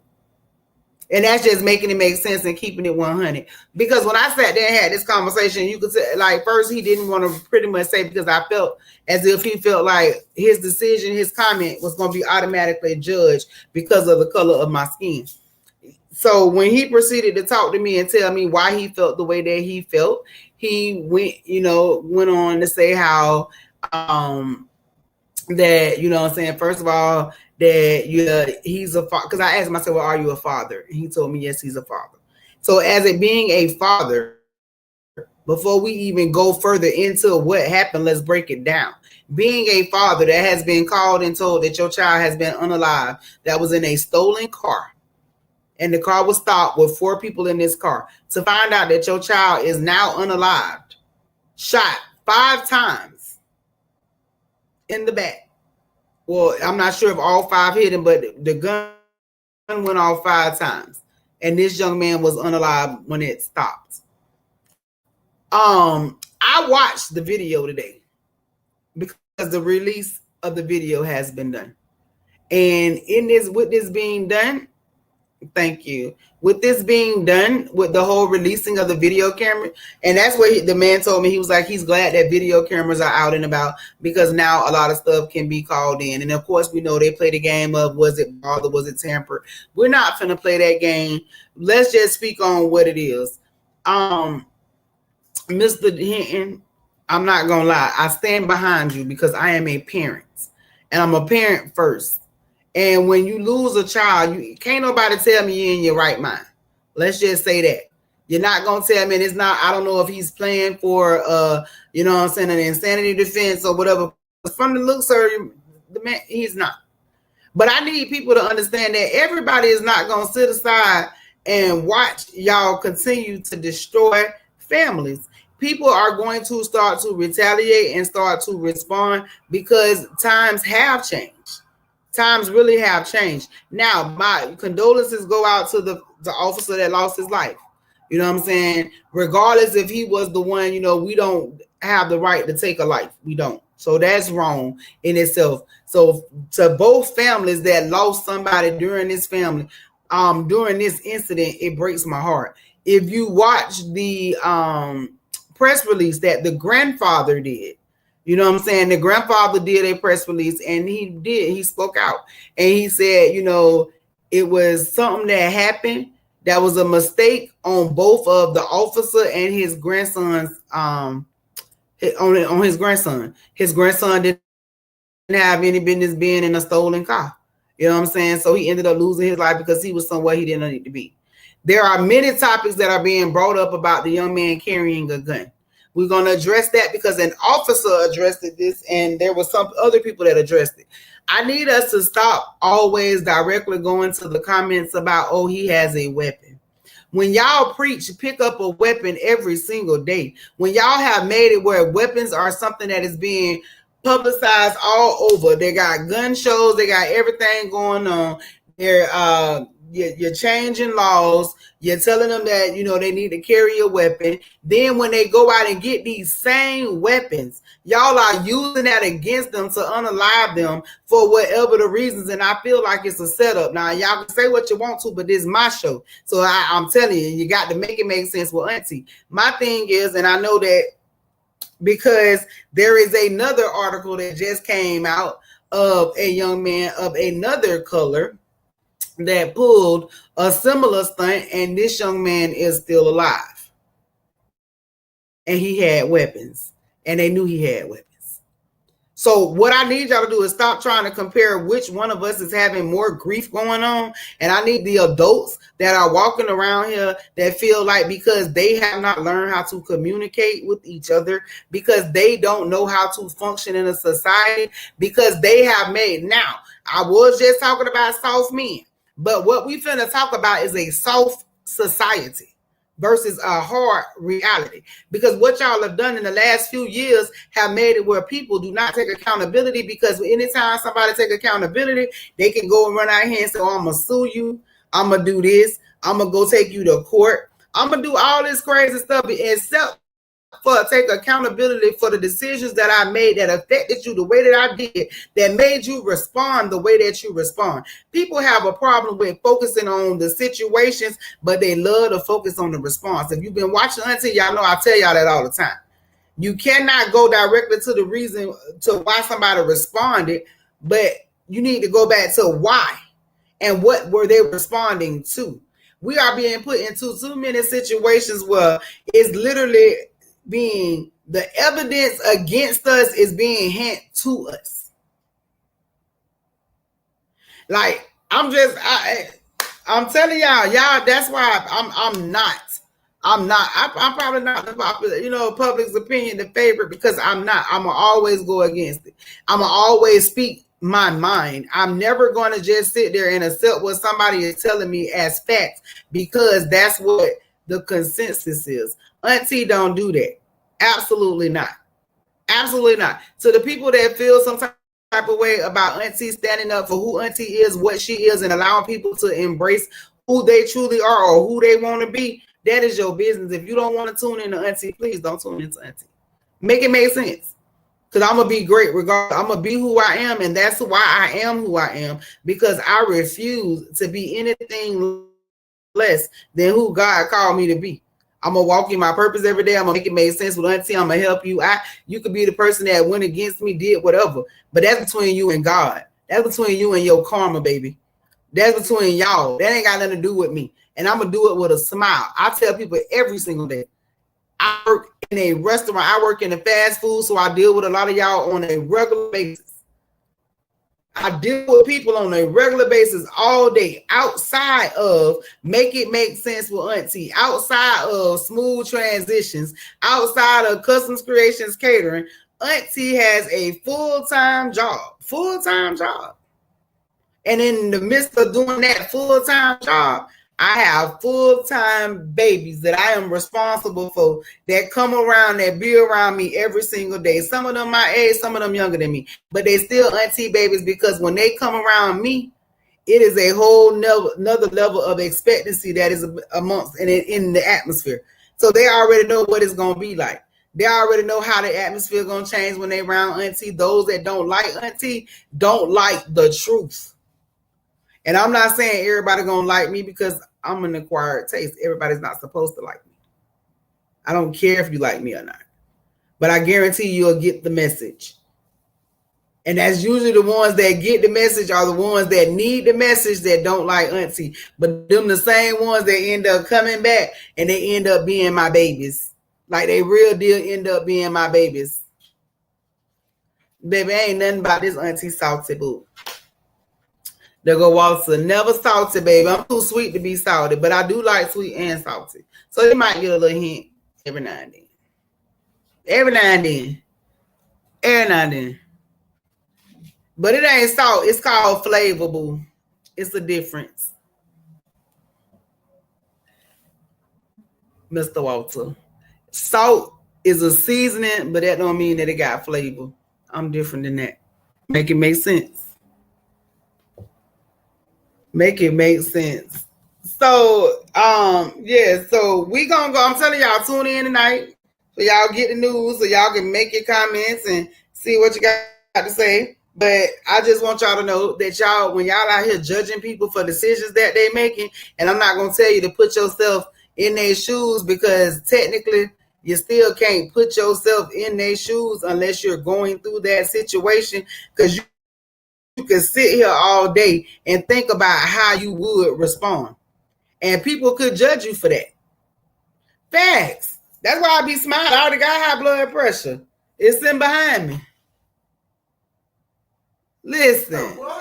And that's just making it make sense and keeping it 100. Because when I sat there and had this conversation, you could say, like, first he didn't want to pretty much say, because I felt as if he felt like his decision, his comment was going to be automatically judged because of the color of my skin. So when he proceeded to talk to me and tell me why he felt the way that he felt, he went on to say how that, you know what I'm saying, first of all, that he's a father. Because I asked him, I said, well, are you a father? And he told me, yes, he's a father. So as it being a father, before we even go further into what happened, let's break it down. Being a father that has been called and told that your child has been unalive, that was in a stolen car, and the car was stopped with 4 people in this car, to find out that your child is now unalived, shot 5 times in the back. Well, I'm not sure if all 5 hit him, but the gun went off 5 times. And this young man was unalive when it stopped. I watched the video today because the release of the video has been done. And with this being done, thank you. With this being done, with the whole releasing of the video camera, and that's what the man told me. He was like, he's glad that video cameras are out and about, because now a lot of stuff can be called in. And of course, we know they play the game of, was it bothered, was it tampered? We're not finna play that game. Let's just speak on what it is. Mr. Hinton, I'm not gonna lie, I stand behind you because I am a parent, and I'm a parent first. And when you lose a child, you can't nobody tell me you're in your right mind. Let's just say that. You're not gonna tell me, and it's not, I don't know if he's playing for you know what I'm saying, an insanity defense or whatever. From the looks, sir, the man, he's not. But I need people to understand that everybody is not gonna sit aside and watch y'all continue to destroy families. People are going to start to retaliate and start to respond, because times have changed. Times really have changed. Now, my condolences go out to the officer that lost his life. You know what I'm saying? Regardless if he was the one, we don't have the right to take a life. We don't. So that's wrong in itself. So to both families that lost somebody during this during this incident, it breaks my heart. If you watch the press release that the grandfather did, you know what I'm saying? The grandfather did a press release, and he spoke out, and he said, it was something that happened that was a mistake on both of the officer and his grandson's on his grandson. His grandson didn't have any business being in a stolen car. You know what I'm saying? So he ended up losing his life because he was somewhere he didn't need to be. There are many topics that are being brought up about the young man carrying a gun. We're going to address that because an officer addressed this, and there were some other people that addressed it. I need us to stop always directly going to the comments about, oh, he has a weapon. When y'all preach, pick up a weapon every single day. When y'all have made it where weapons are something that is being publicized all over. They got gun shows. They got everything going on. You're changing laws. You're telling them that, they need to carry a weapon. Then when they go out and get these same weapons, y'all are using that against them to unalive them for whatever the reasons. And I feel like it's a setup. Now, y'all can say what you want to, but this is my show. So I'm telling you, you got to make it make sense with Auntie. My thing is, and I know that because there is another article that just came out of a young man of another color that pulled a similar stunt, and this young man is still alive, and he had weapons, and they knew he had weapons. So what I need y'all to do is stop trying to compare which one of us is having more grief going on. And I need the adults that are walking around here that feel like because they have not learned how to communicate with each other, because they don't know how to function in a society, because they have made, now I was just talking about soft men, but what we finna talk about is a soft society versus a hard reality. Because what y'all have done in the last few years have made it where people do not take accountability, because anytime somebody take accountability, they can go and run out here and say, oh, I'm going to sue you. I'm going to do this. I'm going to go take you to court. I'm going to do all this crazy stuff, except for take accountability for the decisions that I made that affected you the way that I did, that made you respond the way that you respond. People have a problem with focusing on the situations, but they love to focus on the response. If you've been watching Auntie, y'all know I tell y'all that all the time. You cannot go directly to the reason to why somebody responded, but you need to go back to why and what were they responding to. We are being put into too many situations where it's literally the evidence against us is being handed to us. Like, I'm telling y'all, that's why I'm probably not the popular, public's opinion, the favorite, because I'm not. I'm gonna always go against it. I'm gonna always speak my mind. I'm never gonna just sit there and accept what somebody is telling me as facts, because that's what the consensus is. Auntie don't do that. Absolutely not. Absolutely not. So the people that feel some type of way about Auntie standing up for who Auntie is, what she is, and allowing people to embrace who they truly are or who they want to be, that is your business. If you don't want to tune into Auntie, please don't tune into Auntie. Make it make sense. Because I'm going to be great regardless. I'm going to be who I am, and that's why I am who I am, because I refuse to be anything less than who God called me to be. I'm going to walk in my purpose every day. I'm going to make it make sense with Auntie. I'm going to help you. You could be the person that went against me, did whatever, but that's between you and God. That's between you and your karma, baby. That's between y'all. That ain't got nothing to do with me. And I'm going to do it with a smile. I tell people every single day. I work in a restaurant. I work in the fast food, so I deal with a lot of y'all on a regular basis. I deal with people on a regular basis all day, outside of make it make sense with Auntie, outside of smooth transitions, outside of customs creations catering. Auntie has a full-time job. And in the midst of doing that full-time job, I have full-time babies that I am responsible for that come around, that be around me every single day. Some of them my age, some of them younger than me, but they still Auntie babies, because when they come around me, it is a whole another level of expectancy that is amongst and in the atmosphere. So they already know what it's going to be like. They already know how the atmosphere is going to change when they around Auntie. Those that don't like Auntie don't like the truth. And I'm not saying everybody going to like me, because I'm an acquired taste. Everybody's not supposed to like me. I don't care if you like me or not. But I guarantee you'll get the message. And that's usually the ones that get the message are the ones that need the message that don't like Auntie. But them the same ones that end up coming back and they end up being my babies. Like they real deal end up being my babies. Baby, ain't nothing about this Auntie salty boo. They go Walter, never salty, baby. I'm too sweet to be salty, but I do like sweet and salty. So you might get a little hint every now and then. Every now and then. But it ain't salt. It's called flavor, boo. It's the difference. Mr. Walter. Salt is a seasoning, but that don't mean that it got flavor. I'm different than that. Make it make sense. Make it make sense. So, so we gonna go. I'm telling y'all, tune in tonight so y'all get the news, so y'all can make your comments and see what you got to say. But I just want y'all to know that y'all, when y'all out here judging people for decisions that they making, and I'm not gonna tell you to put yourself in their shoes, because technically you still can't put yourself in their shoes unless you're going through that situation, because you can sit here all day and think about how you would respond, and people could judge you for that. Facts. That's why I be smiling. I already got high blood pressure. It's in behind me. Listen. No.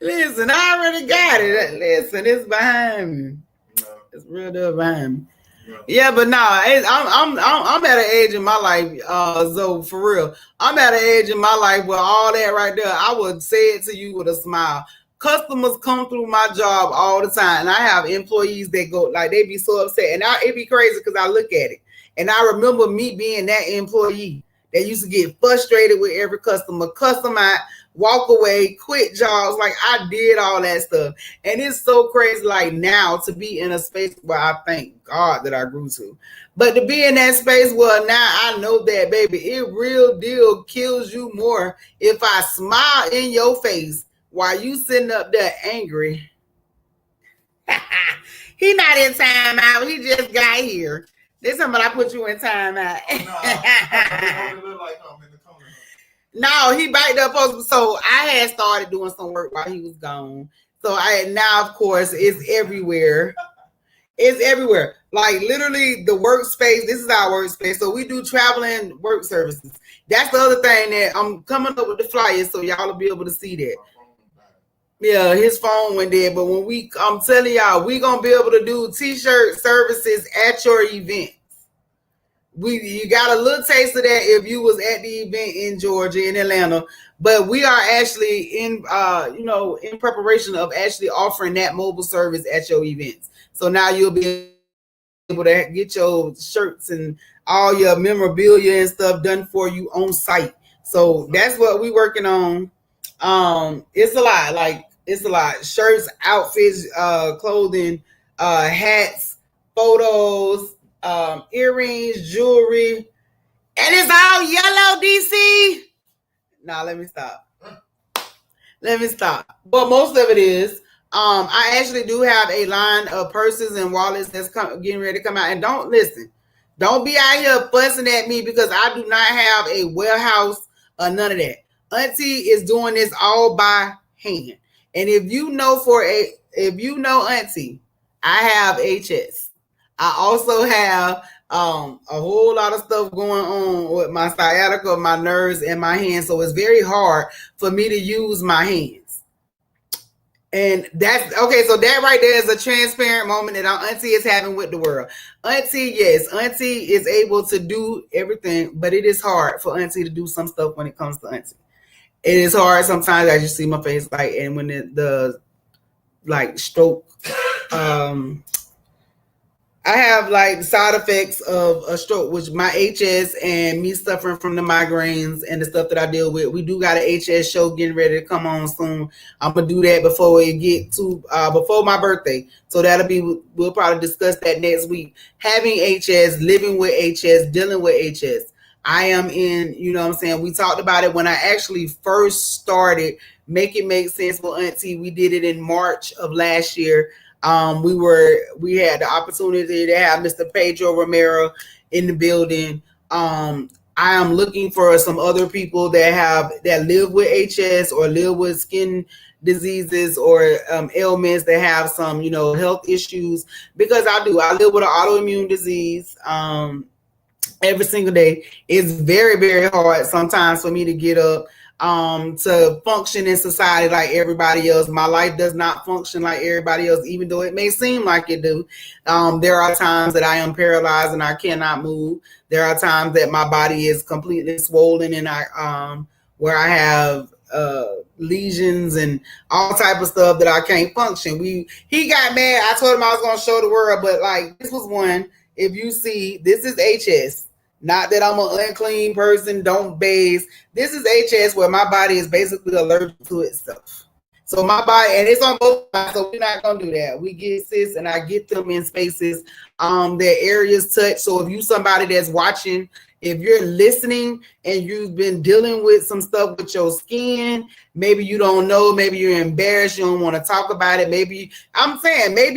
Listen, I already got it. Listen, it's behind me. No. It's real deal behind me. No. Yeah, but no, I'm at an age in my life, so for real, I'm at an age in my life where all that right there, I would say it to you with a smile. Customers come through my job all the time, and I have employees that go, like, they be so upset, and it be crazy because I look at it, and I remember me being that employee that used to get frustrated with every customer, cuss them out, walk away, quit jobs. Like, I did all that stuff. And it's so crazy, like, now to be in a space where I thank God that I grew to. But to be in that space where now I know that, baby, it real deal kills you more if I smile in your face while you sitting up there angry. He not in time out. He just got here. This time, but I put you in time out. No, he biked up post. So I had started doing some work while he was gone. So now, of course, it's everywhere. It's everywhere. Like literally the workspace. This is our workspace. So we do traveling work services. That's the other thing that I'm coming up with the flyers so y'all will be able to see that. Yeah, his phone went dead. But when I'm telling y'all, we gonna be able to do t-shirt services at your event. You got a little taste of that if you was at the event in Georgia, in Atlanta. But we are actually in preparation of actually offering that mobile service at your events. So now you'll be able to get your shirts and all your memorabilia and stuff done for you on site. So that's what we working on. It's a lot. Like it's a lot. Shirts, outfits, clothing, hats, photos, earrings, jewelry, and it's all yellow, DC. Nah, let me stop. But most of it is. I actually do have a line of purses and wallets that's getting ready to come out. And don't be out here fussing at me because I do not have a warehouse or none of that. Auntie is doing this all by hand. And if you know Auntie, I have HS. I also have a whole lot of stuff going on with my sciatica, my nerves, and my hands. So it's very hard for me to use my hands. And that's okay. So that right there is a transparent moment that our Auntie is having with the world. Auntie is able to do everything, but it is hard for Auntie to do some stuff when it comes to Auntie. It is hard sometimes. I just see my face like, and when the like stroke, I have like side effects of a stroke, which my HS and me suffering from the migraines and the stuff that I deal with. We do got an HS show getting ready to come on soon. I'm gonna do that before my birthday. So we'll probably discuss that next week. Having HS, living with HS, dealing with HS. I am in, you know what I'm saying? We talked about it when I actually first started Make It Make Sense for Auntie. We did it in March of last year. We had the opportunity to have Mr. Pedro Romero in the building. I am looking for some other people that live with HS or live with skin diseases or ailments that have some, health issues, because I live with an autoimmune disease. Every single day. It's very, very hard sometimes for me to get up to function in society like everybody else. My life does not function like everybody else, even though it may seem like it do. There are times that I am paralyzed and I cannot move. There are times that my body is completely swollen and where I have lesions and all type of stuff that I can't function. He got mad. I told him I was going to show the world, but like this was one. If you see, this is HS. Not that I'm an unclean person, don't bathe. This is HS where my body is basically allergic to itself. So my body, and it's on both sides, so we're not going to do that. We get cysts and I get them in spaces that areas touch. So if you somebody that's watching, if you're listening and you've been dealing with some stuff with your skin, maybe you don't know, maybe you're embarrassed, you don't want to talk about it. Maybe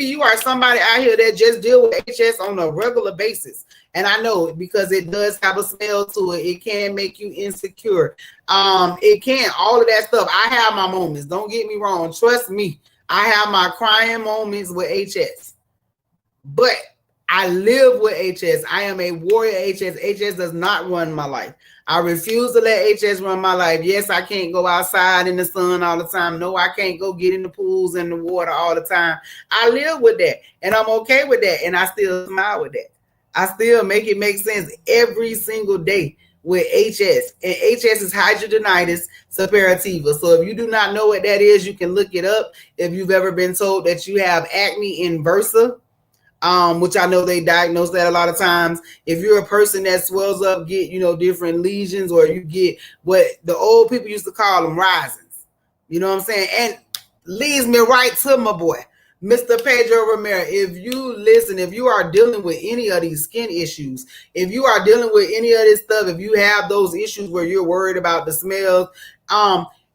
you are somebody out here that just deal with HS on a regular basis. And I know because it does have a smell to it. It can make you insecure. It can, all of that stuff. I have my moments. Don't get me wrong. Trust me. I have my crying moments with HS. But I live with HS. I am a warrior HS. HS does not run my life. I refuse to let HS run my life. Yes, I can't go outside in the sun all the time. No, I can't go get in the pools and the water all the time. I live with that. And I'm okay with that. And I still smile with that. I still make it make sense every single day with HS. And HS is hidradenitis suppurativa. So if you do not know what that is, you can look it up. If you've ever been told that you have acne inversa, which I know they diagnose that a lot of times. If you're a person that swells up, get, different lesions, or you get what the old people used to call them risings. You know what I'm saying? And leads me right to my boy, Mr. Pedro Romero. If you are dealing with any of these skin issues, if you are dealing with any of this stuff, if you have those issues where you're worried about the smells,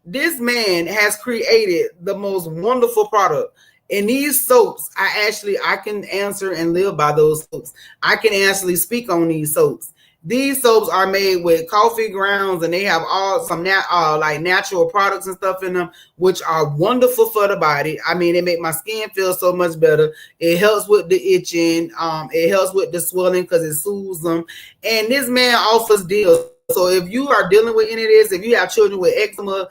this man has created the most wonderful product. And these soaps, I can answer and live by those soaps. I can actually speak on these soaps. These soaps are made with coffee grounds, and they have some like natural products and stuff in them, which are wonderful for the body. I mean, they make my skin feel so much better. It helps with the itching. It helps with the swelling because it soothes them. And this man offers deals. So if you are dealing with any of this, if you have children with eczema,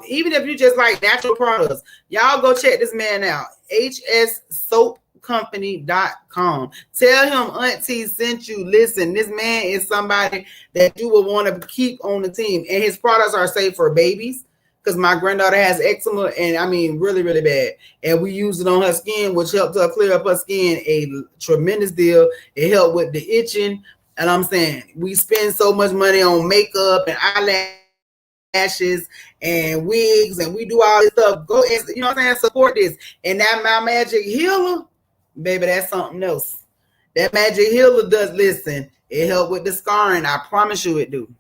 even if you just like natural products, y'all go check this man out. hssoapcompany.com. Tell him Auntie sent you. Listen, this man is somebody that you will want to keep on the team. And his products are safe for babies, because my granddaughter has eczema, and I mean really, really bad. And we use it on her skin, which helped her clear up her skin a tremendous deal. It helped with the itching. And I'm saying, we spend so much money on makeup and eyelashes and wigs, and we do all this stuff. Go, and, you know what I'm saying? Support this. And that My Magic Healer, baby, that's something else. That Magic Healer does, listen, it help with the scarring. I promise you it do.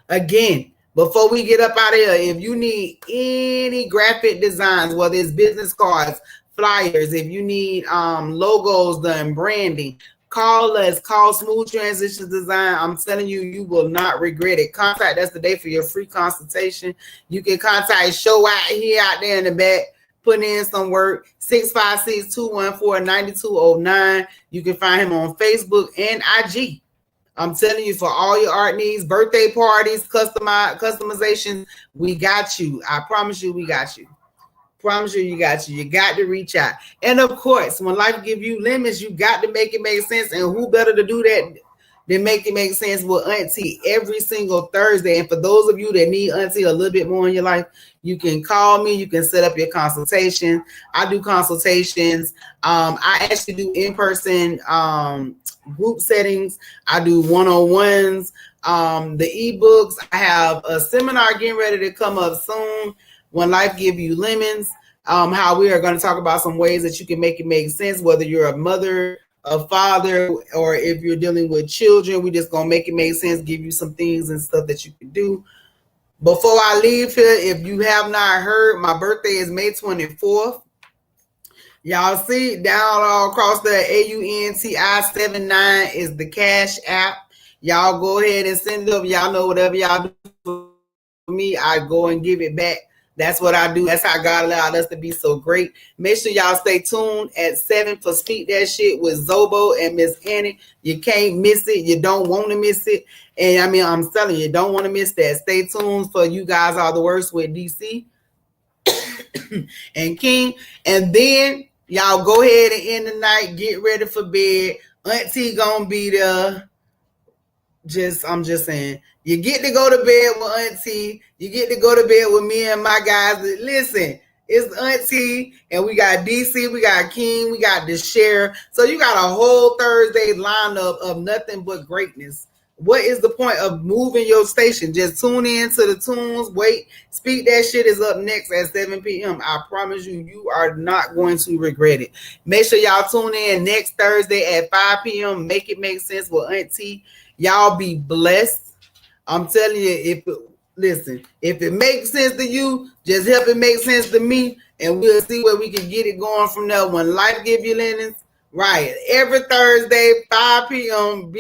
Again, before we get up out of here, if you need any graphic designs, whether it's business cards, flyers, if you need logos done, branding, call us. Call Smooth Transitions Design. I'm telling you, you will not regret it. Contact us today for your free consultation. You can contact Show out there in the back. Put in some work. 656-214-9209. You can find him on Facebook and IG. I'm telling you, for all your art needs, birthday parties, customizations, we got you. I promise you, we got you. Promise you, you got you. You got to reach out. And of course, when life give you limits, you got to make it make sense. And who better to do that than make it make sense with Auntie every single Thursday? And for those of you that need Auntie a little bit more in your life, you can call me. You can set up your consultation. I do consultations. I actually do in-person group settings. I do one-on-ones. The ebooks. I have a seminar getting ready to come up soon. When Life Give You Lemons, how we are going to talk about some ways that you can make it make sense, whether you're a mother, a father, or if you're dealing with children. We just going to make it make sense, give you some things and stuff that you can do. Before I leave here, if you have not heard, my birthday is May 24th. Y'all see down all across the AUNTI79 is the Cash App. Y'all go ahead and send it up. Y'all know whatever y'all do for me, I go and give it back. That's what I do. That's how God allowed us to be so great. Make sure y'all stay tuned at 7 for Speak That Shit with Zobo and Miss Annie. You can't miss it. You don't want to miss it. And I mean, I'm telling you, don't want to miss that. Stay tuned for You Guys Are the Worst with DC and King. And then y'all go ahead and end the night. Get ready for bed. Auntie gonna be there. I'm just saying, you get to go to bed with Auntie. You get to go to bed with me and my guys. Listen, it's Auntie, and we got DC, we got King, we got the Share. So you got a whole Thursday lineup of nothing but greatness. What is the point of moving your station? Just tune in to the tunes. Wait, Speak That Shit is up next at 7 p.m. I promise you, you are not going to regret it. Make sure y'all tune in next Thursday at 5 p.m. Make it make sense with Auntie. Y'all be blessed. I'm telling you, if it makes sense to you, just help it make sense to me, and we'll see where we can get it going from there. When Life Give You Lemons, right? Every Thursday, 5 p.m.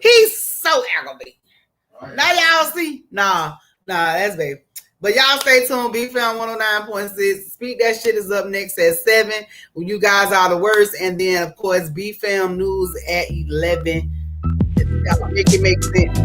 He's so aggravating. Right. Now y'all see? Nah, that's baby. But y'all stay tuned. BFAM 109.6. Speak That Shit is up next at 7. You Guys Are the Worst. And then, of course, BFAM News at 11. Make it make sense.